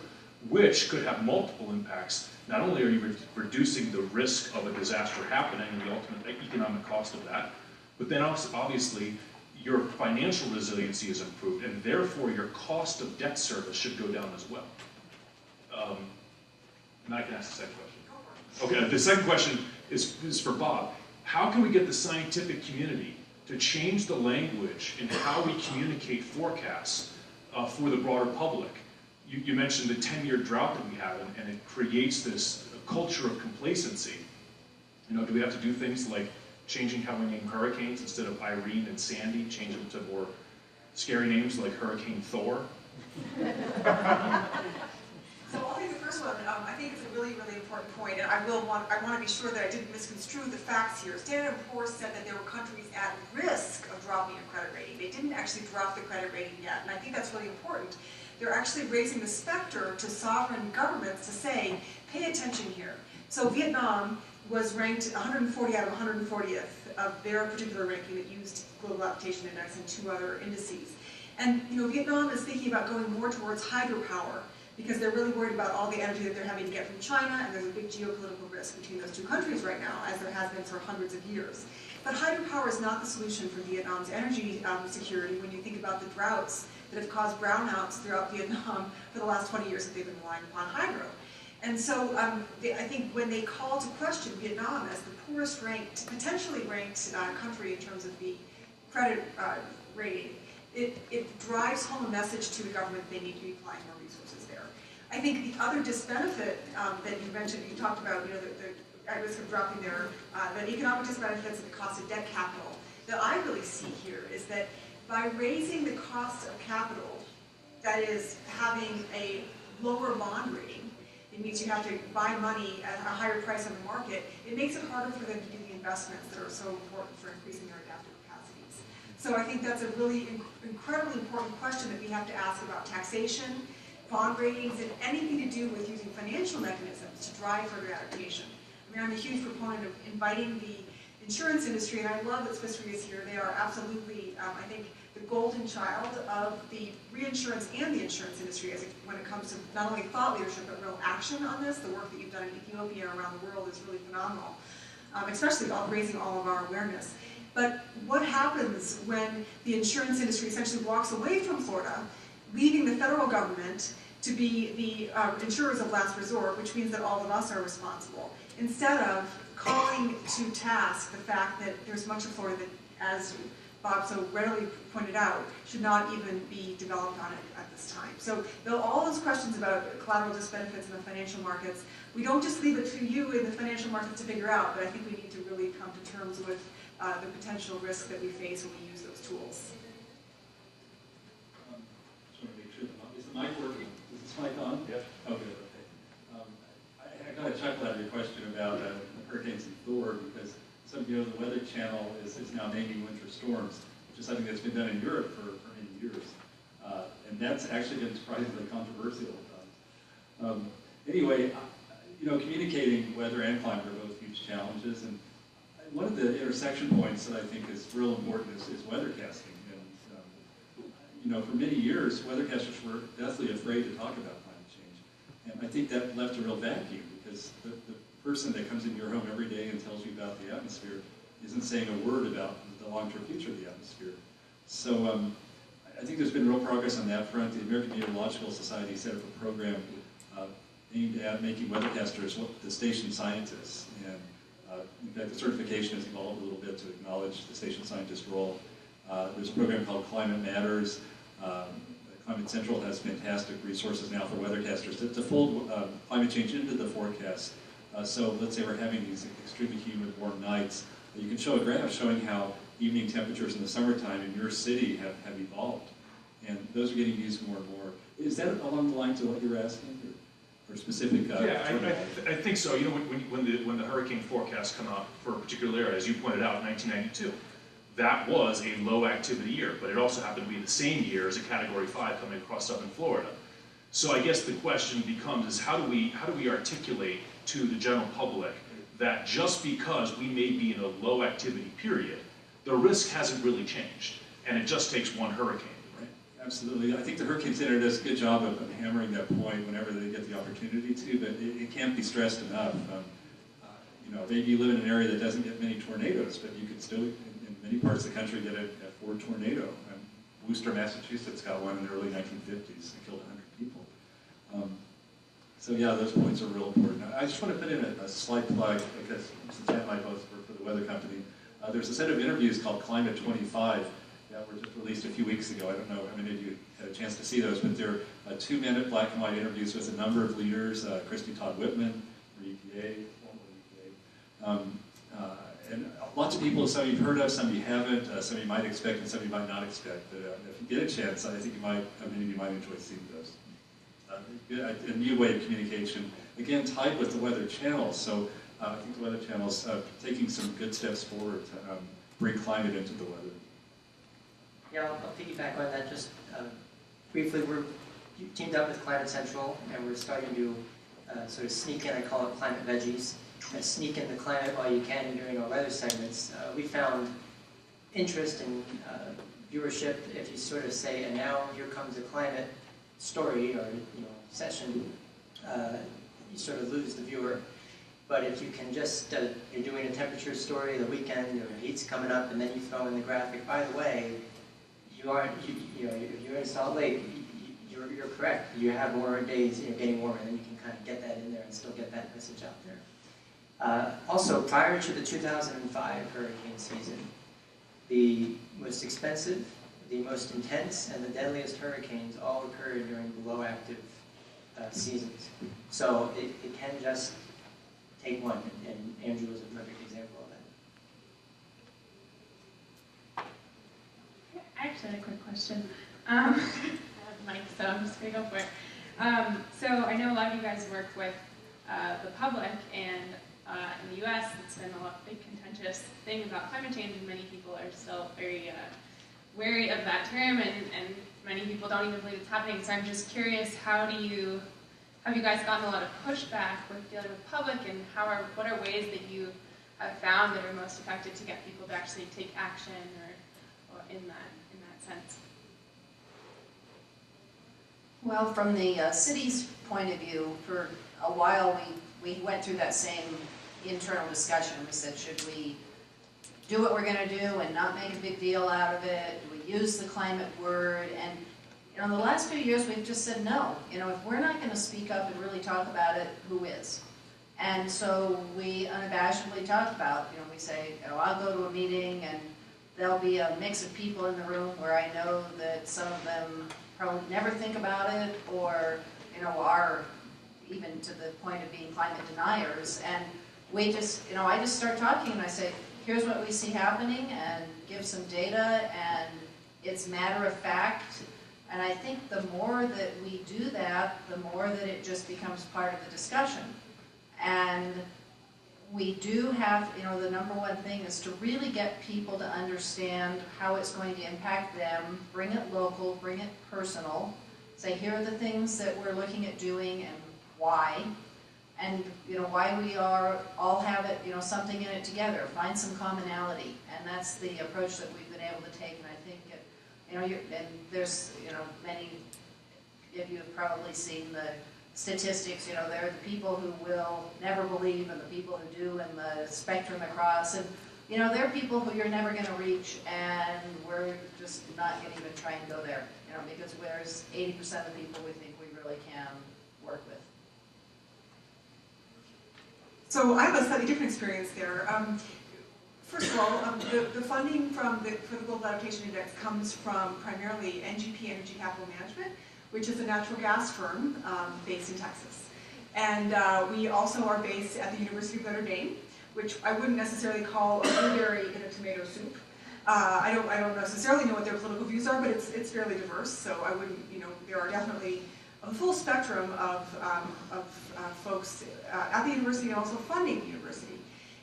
which could have multiple impacts. Not only are you reducing the risk of a disaster happening and the ultimate economic cost of that, but then also, obviously, your financial resiliency is improved, and therefore your cost of debt service should go down as well. And I can ask the second question. Okay, the second question is for Bob. How can we get the scientific community to change the language in how we communicate forecasts for the broader public? You mentioned the 10-year drought that we have, and it creates this culture of complacency. Do we have to do things like changing how we name hurricanes instead of Irene and Sandy, change them to more scary names like Hurricane Thor? So I'll take the first one. I think it's a really, really important point, and I want to be sure that I didn't misconstrue the facts here. Standard & Poor's said that there were countries at risk of dropping a credit rating. They didn't actually drop the credit rating yet, and I think that's really important. They're actually raising the specter to sovereign governments to say, pay attention here. So Vietnam was ranked 140 out of 140th of their particular ranking that used Global Adaptation Index and two other indices. And Vietnam is thinking about going more towards hydropower, because they're really worried about all the energy that they're having to get from China, and there's a big geopolitical risk between those two countries right now, as there has been for hundreds of years. But hydropower is not the solution for Vietnam's energy security when you think about the droughts that have caused brownouts throughout Vietnam for the last 20 years that they've been relying upon hydro. And so I think when they call to question Vietnam as the poorest ranked, potentially ranked country in terms of the credit rating, it drives home a message to the government they need to be applying more resources there. I think the other disbenefit that you mentioned, you talked about, the risk of dropping there, the economic disbenefits of the cost of debt capital that I really see here is that by raising the cost of capital, that is having a lower bond rating, it means you have to buy money at a higher price on the market, it makes it harder for them to do the investments that are so important for increasing their adaptive capacities. So I think that's a really incredibly important question that we have to ask about taxation, bond ratings, and anything to do with using financial mechanisms to drive further adaptation. I mean, I'm a huge proponent of inviting the insurance industry, and I love that Swiss Re is here. They are absolutely, I think, the golden child of the reinsurance and the insurance industry when it comes to not only thought leadership, but real action on this. The work that you've done in Ethiopia and around the world is really phenomenal, especially raising all of our awareness. But what happens when the insurance industry essentially walks away from Florida, leaving the federal government to be the insurers of last resort, which means that all of us are responsible, instead of calling to task the fact that there's much of Florida that, as Bob so readily pointed out, should not even be developed on it at this time. So all those questions about collateral disbenefits in the financial markets, we don't just leave it to you in the financial markets to figure out, but I think we need to really come to terms with the potential risk that we face when we use those tools. Just want to make sure is the mic working? Is this mic on? Yep. Oh, good, okay. I got a chuckle out of your question about hurricanes and Thor, because some of you know the Weather Channel is now naming winter storms, which is something that's been done in Europe for many years. And that's actually been surprisingly controversial at times. Anyway, communicating weather and climate are both huge challenges, and one of the intersection points that I think is real important is weathercasting. And for many years, weathercasters were deathly afraid to talk about climate change, and I think that left a real vacuum, because the person that comes into your home every day and tells you about the atmosphere isn't saying a word about the long-term future of the atmosphere. So I think there's been real progress on that front. The American Meteorological Society set up a program aimed at making weathercasters the station scientists. And in fact, the certification has evolved a little bit to acknowledge the station scientist role. There's a program called Climate Matters. Climate Central has fantastic resources now for weathercasters to fold climate change into the forecast. So let's say we're having these extremely humid, warm nights. You can show a graph showing how evening temperatures in the summertime in your city have evolved. And those are getting used more and more. Is that along the lines of what you're asking? Or specific? I think so. When the hurricane forecasts come out for a particular area, as you pointed out, 1992, that was a low activity year, but it also happened to be the same year as a Category 5 coming across southern Florida. So I guess the question becomes is how do we articulate to the general public that just because we may be in a low activity period, the risk hasn't really changed, and it just takes one hurricane. Absolutely. I think the Hurricane Center does a good job of hammering that point whenever they get the opportunity to, but it can't be stressed enough. Maybe you live in an area that doesn't get many tornadoes, but you could still, in many parts of the country, get a Ford tornado. Worcester, Massachusetts got one in the early 1950s and killed 100 people. So yeah, those points are real important. I just want to put in a slight plug, because since Matt and I both work for the weather company, there's a set of interviews called Climate 25 that were just released a few weeks ago. I don't know how many of you had a chance to see those, but they're 2-minute black and white interviews with a number of leaders, Christy Todd Whitman for EPA, former EPA, and lots of people, some you've heard of, some you haven't, some you might expect, and some you might not expect. But if you get a chance, I think many of you might enjoy seeing those. A new way of communication, again, tied with the Weather Channel. So I think the Weather Channel's taking some good steps forward to bring climate into the weather. Yeah, I'll piggyback on that just briefly. We're teamed up with Climate Central, and we're starting to sort of sneak in, I call it climate veggies, sneak in the climate while you can during our weather segments. We found interest in viewership if you sort of say, and now here comes a climate story or session, you sort of lose the viewer. But if you can just, you're doing a temperature story the weekend, or heat's coming up, and then you throw in the graphic, by the way, if you're in Salt Lake, you're correct. You have more days, getting warmer, and then you can kind of get that in there and still get that message out there. Also, prior to the 2005 hurricane season, the most expensive, the most intense, and the deadliest hurricanes all occurred during below active seasons. So it can just take one, and Andrew was a perfect example of that. I actually had a quick question. I have a mic, so I'm just going to go for it. So I know a lot of you guys work with the public, and in the U.S. it's been a big contentious thing about climate change, and many people are still very wary of that term, and many people don't even believe it's happening. So I'm just curious, have you guys gotten a lot of pushback with dealing with public, and what are ways that you have found that are most effective to get people to actually take action or in that sense? Well, from the city's point of view, for a while we went through that same internal discussion. We said, should we do what we're going to do and not make a big deal out of it? Do we use the climate word? And you know, the last few years we've just said no. You know, if we're not going to speak up and really talk about it, who is? And so we unabashedly talk about, you know, we say, oh, I'll go to a meeting and there'll be a mix of people in the room where I know that some of them probably never think about it, or, you know, are even to the point of being climate deniers. And we just, you know, I just start talking and I say, here's what we see happening, and give some data, and it's matter of fact. And I think the more that we do that, the more that it just becomes part of the discussion. And we do have, you know, the number one thing is to really get people to understand how it's going to impact them, bring it local, bring it personal, say here are the things that we're looking at doing and why, and you know, why we all have it, you know, something in it together, find some commonality. And that's the approach that we've been able to take, and I think it, you know, and there's, you know, many of you have probably seen the statistics. You know, there are the people who will never believe and the people who do, and the spectrum across. And, you know, there are people who you're never going to reach, and we're just not going to even try and go there, you know, because there's 80% of the people we think we really can work with. So I have a slightly different experience there. First of all, the funding for the Global Adaptation Index comes from primarily NGP, Energy Capital Management, which is a natural gas firm based in Texas. And we also are based at the University of Notre Dame, which I wouldn't necessarily call a blueberry in a tomato soup. I don't necessarily know what their political views are, but it's fairly diverse. So I wouldn't, you know, there are definitely a full spectrum of folks at the university and also funding the university.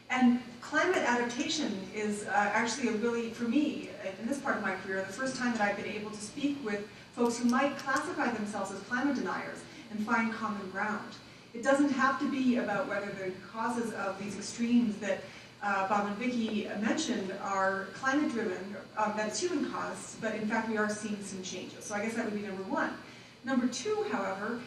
And climate adaptation is actually a really, for me, in this part of my career, the first time that I've been able to speak with folks who might classify themselves as climate deniers and find common ground. It doesn't have to be about whether the causes of these extremes that Bob and Vicki mentioned are climate driven, that it's human caused, but in fact we are seeing some changes. So I guess that would be number one. Number two, however,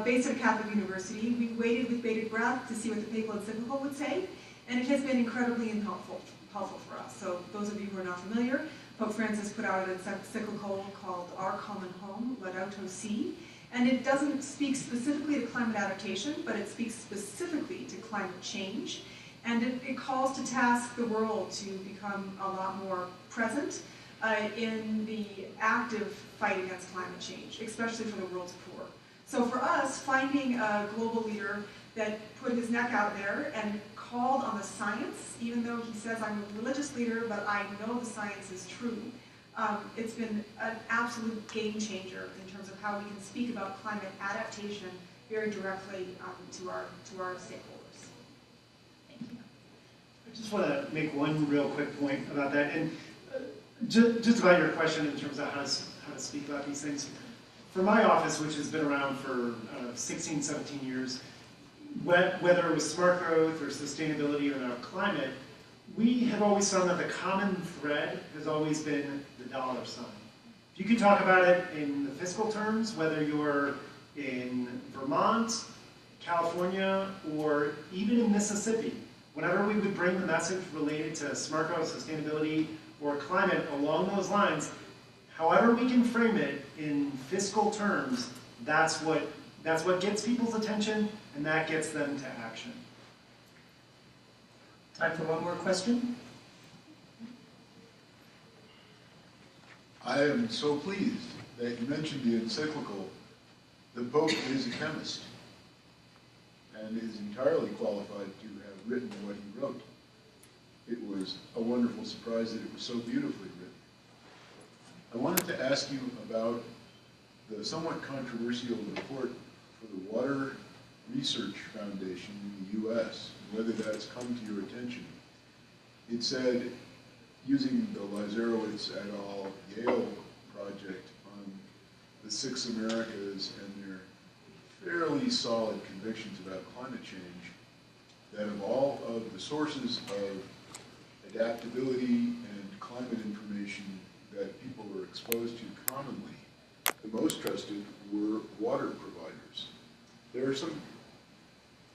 based at Catholic University, we waited with bated breath to see what the papal encyclical would say, and it has been incredibly helpful for us. So those of you who are not familiar, Pope Francis put out an encyclical called Our Common Home, Laudato Si', and it doesn't speak specifically to climate adaptation, but it speaks specifically to climate change, and it calls to task the world to become a lot more present in the active fight against climate change, especially for the world's poor. So for us, finding a global leader that put his neck out there and called on the science, even though he says, I'm a religious leader, but I know the science is true, it's been an absolute game changer in terms of how we can speak about climate adaptation very directly to our stakeholders. Thank you. I just want to make one real quick point about that, and just about your question in terms of how to speak about these things. For my office, which has been around for 16, 17 years, whether it was smart growth or sustainability or now climate, we have always found that the common thread has always been the dollar sign. If you can talk about it in the fiscal terms, whether you're in Vermont, California, or even in Mississippi, whenever we would bring the message related to smart growth, sustainability, or climate along those lines, however we can frame it in fiscal terms, that's what gets people's attention, and that gets them to action. Time for one more question. I am so pleased that you mentioned the encyclical. The Pope is a chemist and is entirely qualified to have written what he wrote. It was a wonderful surprise that it was so beautifully written. I wanted to ask you about the somewhat controversial report for the Water Research Foundation in the U.S., and whether that's come to your attention. It said, using the Lazarowitz et al. Yale project on the Six Americas and their fairly solid convictions about climate change, that of all of the sources of adaptability and climate information that people were exposed to commonly, the most trusted were water providers. There are some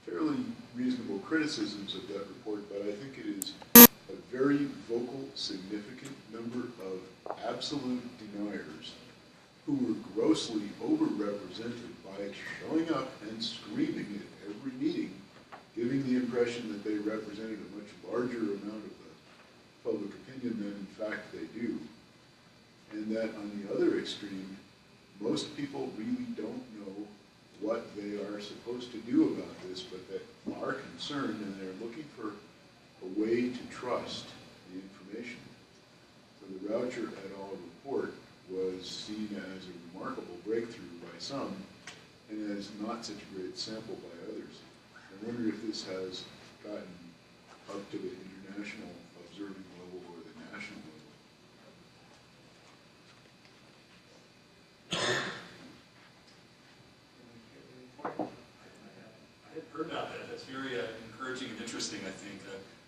fairly reasonable criticisms of that report, but I think it is a very vocal, significant number of absolute deniers who were grossly overrepresented by showing up and screaming at every meeting, giving the impression that they represented a much larger amount of the public opinion than in fact they do. And that on the other extreme, most people really don't know what they are supposed to do about this, but that are concerned and they're looking for a way to trust the information. So the Raucher et al. Report was seen as a remarkable breakthrough by some and as not such a great sample by others. I wonder if this has gotten up to the international observing level or the national level. I had heard about that. That's very encouraging and interesting, I think.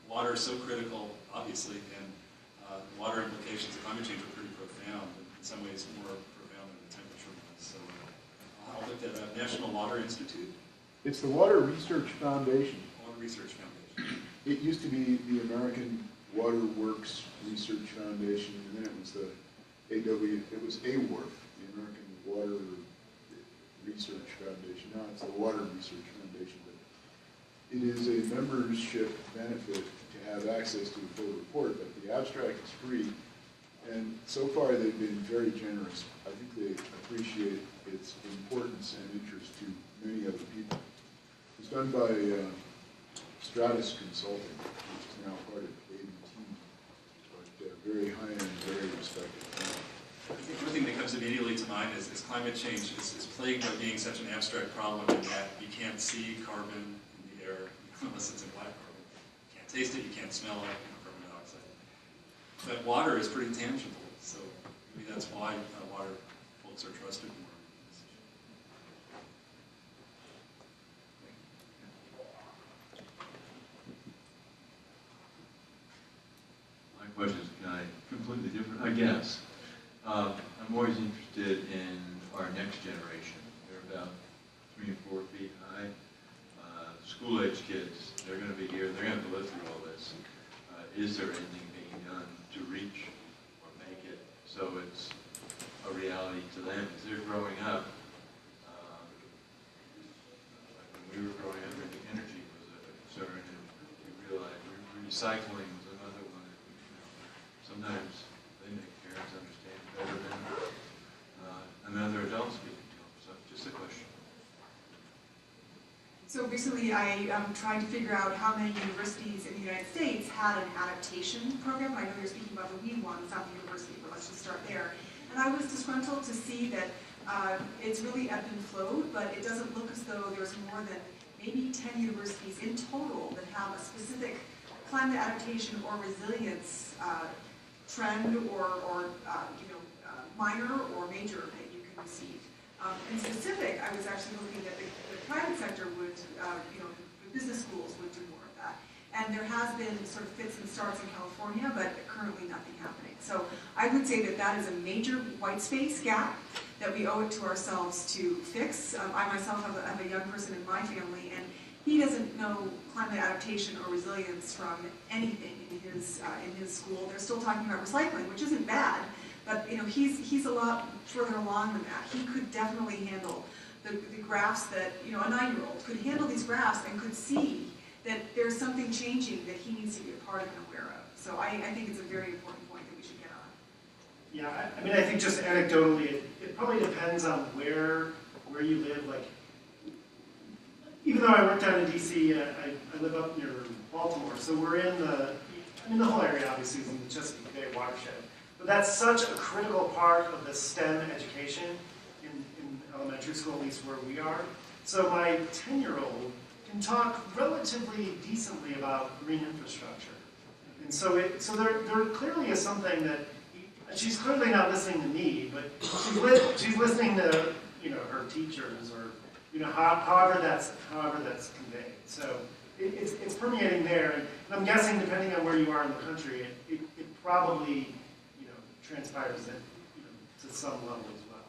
Water is so critical, obviously, and the water implications of climate change are pretty profound, and in some ways more profound than the temperature ones. So I'll look that up. National Water Institute? It's the Water Research Foundation. Water Research Foundation. It used to be the American Water Works Research Foundation, and then it was the it was AWRF, the American Water Research Foundation. Now it's the Water Research Foundation. But it is a membership benefit to have access to the full report, but the abstract is free. And so far they've been very generous. I think they appreciate its importance and interest to many other people. It was done by Stratus Consulting, which is now part of ABT, but very high-end, very respected. I think one thing that comes immediately to mind is climate change is plagued by being such an abstract problem in that you can't see carbon in the air unless it's in black carbon. You can't taste it, you can't smell it, carbon dioxide. But water is pretty tangible, so maybe that's why water folks are trusted more. My question is kind of completely different, I guess. I'm always interested in our next generation. They're about 3 and 4 feet high. School-age kids, they're going to be here, they're going to have to live through all this. Is there anything being done to reach or make it so it's a reality to them? As they're growing up, like when we were growing up, energy was a concern, and we realized recycling was another one. That, sometimes they make parents understand better than other adults speaking to them. So just a question. So recently I tried to figure out how many universities in the United States had an adaptation program. I know you're speaking about the lead one, South University, but let's just start there. And I was disgruntled to see that it's really ebbed and flowed, but it doesn't look as though there's more than maybe 10 universities in total that have a specific climate adaptation or resilience trend or minor or major that you can receive. In specific, I was actually hoping that the private sector would, the business schools would do more of that. And there has been sort of fits and starts in California, but currently nothing happening. So I would say that that is a major white space gap that we owe it to ourselves to fix. I myself have a young person in my family, and he doesn't know climate adaptation or resilience from anything in his school. They're still talking about recycling, which isn't bad, but he's a lot further along than that. He could definitely handle the graphs that, a 9-year-old could handle these graphs and could see that there's something changing that he needs to be a part of and aware of. So I think it's a very important point that we should get on. Yeah, I mean, I think just anecdotally, it probably depends on where you live. Like, even though I work down in DC, I live up near Baltimore, so we're in the whole area obviously is in the Chesapeake Bay watershed. But that's such a critical part of the STEM education in elementary school, at least where we are. So my 10-year-old can talk relatively decently about green infrastructure And so there clearly is something that, she's clearly not listening to me, but she's listening to, you know, her teachers, or, you know, however that's conveyed. So it's permeating there, and I'm guessing depending on where you are in the country, it probably, you know, transpires at, you know, to some level as well.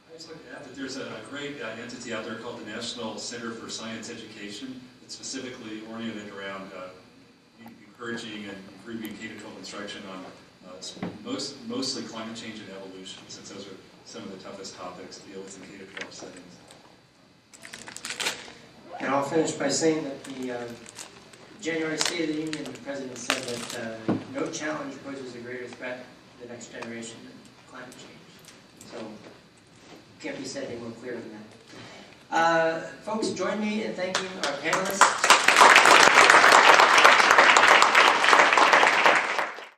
I'd just like to add that there's a great entity out there called the National Center for Science Education that's specifically oriented around encouraging and improving K-12 instruction on mostly climate change and evolution, since those are some of the toughest topics to deal with in K-12 settings. And I'll finish by saying that the January State of the Union, the President said that no challenge poses a greater threat to the next generation than climate change. So, can't be said any more clear than that. Folks, join me in thanking our panelists.